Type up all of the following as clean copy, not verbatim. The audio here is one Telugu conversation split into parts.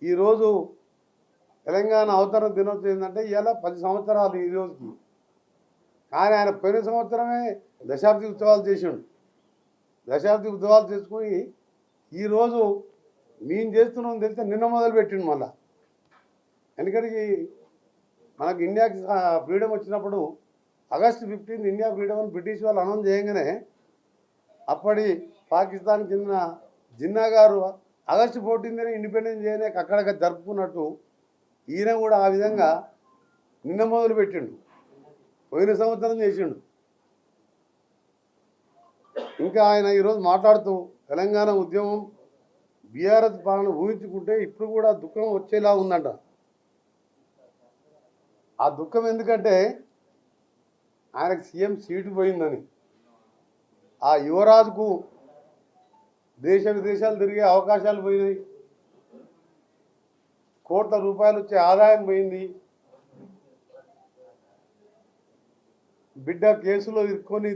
ఈరోజు తెలంగాణ అవతరణ దినోత్సవం ఏంటంటే ఇవాళ 10 సంవత్సరాలు ఈ రోజుకి. కానీ ఆయన పోయిన సంవత్సరమే దశాబ్ది ఉత్సవాలు చేసిండు. దశాబ్ది ఉత్సవాలు చేసుకుని ఈరోజు మేము చేస్తున్నాం తెలిస్తే నిన్న మొదలుపెట్టిండు మళ్ళా. ఎందుకంటే మనకు ఇండియాకి ఫ్రీడమ్ వచ్చినప్పుడు ఆగస్టు 15 ఇండియా ఫ్రీడమ్ అని బ్రిటిష్ వాళ్ళు అనౌన్స్ చేయగానే అప్పటి పాకిస్తాన్ చెందిన జిన్నా గారు ఆగస్టు 14 ఇండిపెండెన్స్ చేయలేక అక్కడక్కడ జరుపుకున్నట్టు ఈయన కూడా ఆ విధంగా నిన్న మొదలు పెట్టిండు. పోయిన సంవత్సరం చేసిండు. ఇంకా ఆయన ఈరోజు మాట్లాడుతూ తెలంగాణ ఉద్యమం బీఆర్ఎస్ పాలన ఊహించుకుంటే ఇప్పుడు కూడా దుఃఖం వచ్చేలా ఉందంట. ఆ దుఃఖం ఎందుకంటే ఆయనకు సీఎం సీటు పోయిందని, ఆ యువరాజుకు దేశ విదేశాలు తిరిగే అవకాశాలు పోయినాయి, కోట్ల రూపాయలు వచ్చే ఆదాయం పోయింది, బిడ్డ కేసులో ఇరుక్కొని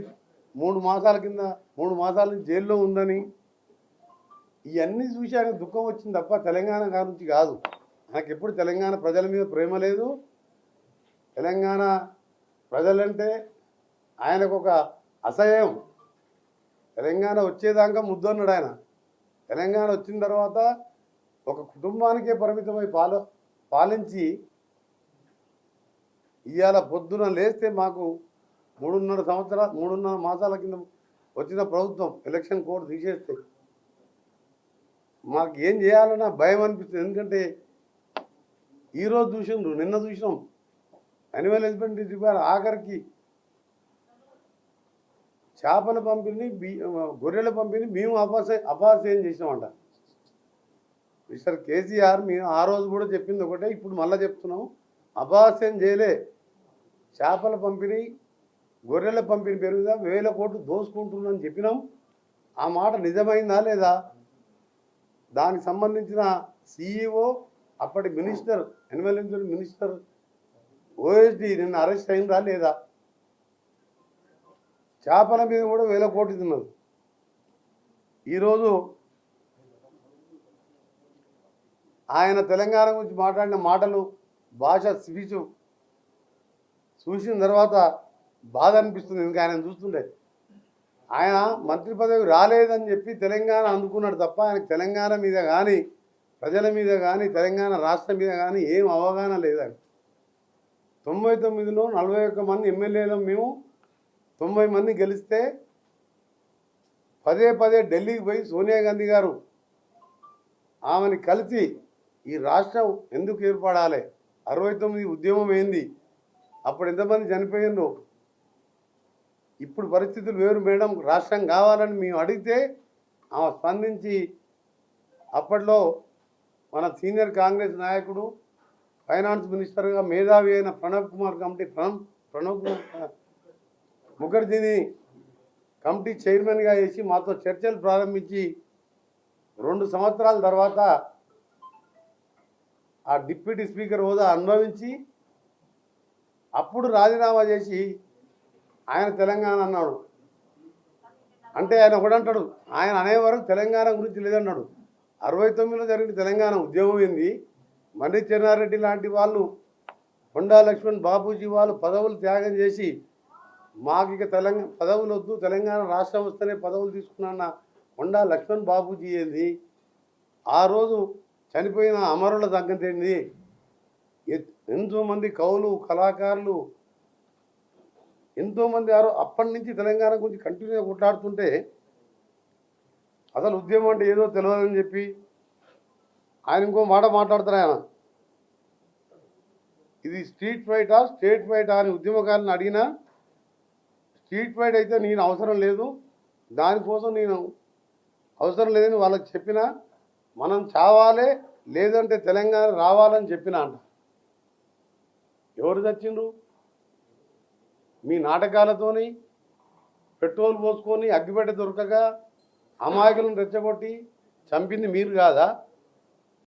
3 మాసాల నుంచి జైల్లో ఉందని, ఇవన్నీ చూసి ఆయనకు దుఃఖం వచ్చింది తప్ప తెలంగాణ గురించి కాదు. నాకు ఎప్పుడు తెలంగాణ ప్రజల మీద ప్రేమ లేదు. తెలంగాణ ప్రజలంటే ఆయనకు ఒక అసహ్యం. తెలంగాణ వచ్చేదాకా ముద్దన్నాడు ఆయన. తెలంగాణ వచ్చిన తర్వాత ఒక కుటుంబానికే పరిమితమై పాలించి ఇవాళ పొద్దున లేస్తే మాకు 3.5 మాసాల కింద వచ్చిన ప్రభుత్వం ఎలక్షన్ కోడ్ తీసేస్తే మాకు ఏం చేయాలన్నా భయం అనిపిస్తుంది. ఎందుకంటే ఈరోజు చూసిండ్రు, నిన్న చూసినాం యానిమల్ హస్బెండరీ డిపార్ట్మెంట్ ఆఖరికి చేపల పంపిణీ గొర్రెల పంపిణీ మేము అపాసేయం చేసినామంట. మిస్టర్ కేసీఆర్ మేము ఆ రోజు కూడా చెప్పింది ఒకటే, ఇప్పుడు మళ్ళీ చెప్తున్నాం, అపాసేయం చేయలే. చేపల పంపిణీ గొర్రెల పంపిణీ పెరుగుదా 1000 కోట్లు దోసుకుంటుందని చెప్పినాం. ఆ మాట నిజమైందా లేదా? దానికి సంబంధించిన సిఇఓ అప్పటి minister animal husbandry minister OSD నిన్న అరెస్ట్ అయిందా లేదా? చేపల మీద కూడా 1000 కోట్లు తిన్నారు. ఈరోజు ఆయన తెలంగాణ గురించి మాట్లాడిన మాటలు, భాష, స్పీచ్ చూసిన తర్వాత బాధ అనిపిస్తుంది. ఇంకా ఆయన చూస్తుంటే ఆయన మంత్రి పదవి రాలేదని చెప్పి తెలంగాణ అందుకున్నాడు తప్ప ఆయనకు తెలంగాణ మీద కానీ ప్రజల మీద కానీ తెలంగాణ రాష్ట్రం మీద కానీ ఏం అవగాహన లేదని. 99లో 41 మంది ఎమ్మెల్యేలు మేము 90 మంది గెలిస్తే పదే ఢిల్లీకి పోయి సోనియా గాంధీ గారు ఆమెని కలిసి ఈ రాష్ట్రం ఎందుకు ఏర్పడాలి, 69 ఉద్యమం ఏంది, అప్పుడు ఎంతమంది చనిపోయిందో, ఇప్పుడు పరిస్థితులు వేరు మేడం, రాష్ట్రం కావాలని మేము అడిగితే ఆమె స్పందించి అప్పట్లో మన సీనియర్ కాంగ్రెస్ నాయకుడు ఫైనాన్స్ మినిస్టర్గా మేధావి అయిన ప్రణబ్ ముఖర్జీని కమిటీ చైర్మన్గా వేసి మాతో చర్చలు ప్రారంభించి 2 సంవత్సరాల తర్వాత ఆ డిప్యూటీ స్పీకర్ హోదా అనుభవించి అప్పుడు రాజీనామా చేసి ఆయన తెలంగాణ అన్నాడు. అంటే ఆయన ఒకడంటాడు, ఆయన అనేవరకు తెలంగాణ గురించి లేదన్నాడు. 69లో జరిగిన తెలంగాణ ఉద్యమం ఏంది, మర్రి చెన్నారెడ్డి లాంటి వాళ్ళు, కొండా లక్ష్మణ్ బాపూజీ వాళ్ళు పదవులు త్యాగం చేసి మాకు ఇక పదవులు వద్దు, తెలంగాణ రాష్ట్రం వస్తేనే పదవులు తీసుకున్న కొండా లక్ష్మణ్ బాపూజీ ఏంది, ఆ రోజు చనిపోయిన అమరుల సంగతి ఏంది, ఎంతోమంది కవులు కళాకారులు ఎంతోమంది అప్పటి నుంచి తెలంగాణ గురించి కంటిన్యూగా కొట్లాడుతుంటే అసలు ఉద్యమం అంటే ఏదో తెలియదని చెప్పి ఆయన ఇంకో మాట మాట్లాడతారు. ఆయన ఇది స్ట్రీట్ ఫైటా స్టేట్ ఫైటా అని ఉద్యమకారులను అడిగినా, స్ట్రీట్ ఫైట్ అయితే నేను అవసరం లేదు, దానికోసం నేను అవసరం లేదని వాళ్ళకి చెప్పినా, మనం చావాలే లేదంటే తెలంగాణ రావాలని చెప్పినా అంట. ఎవరు చచ్చిండ్రు? మీ నాటకాలతోని పెట్రోల్ పోసుకొని అగ్గిపెట్ట దొరకగా అమాయకులను రెచ్చగొట్టి చంపింది మీరు కాదా?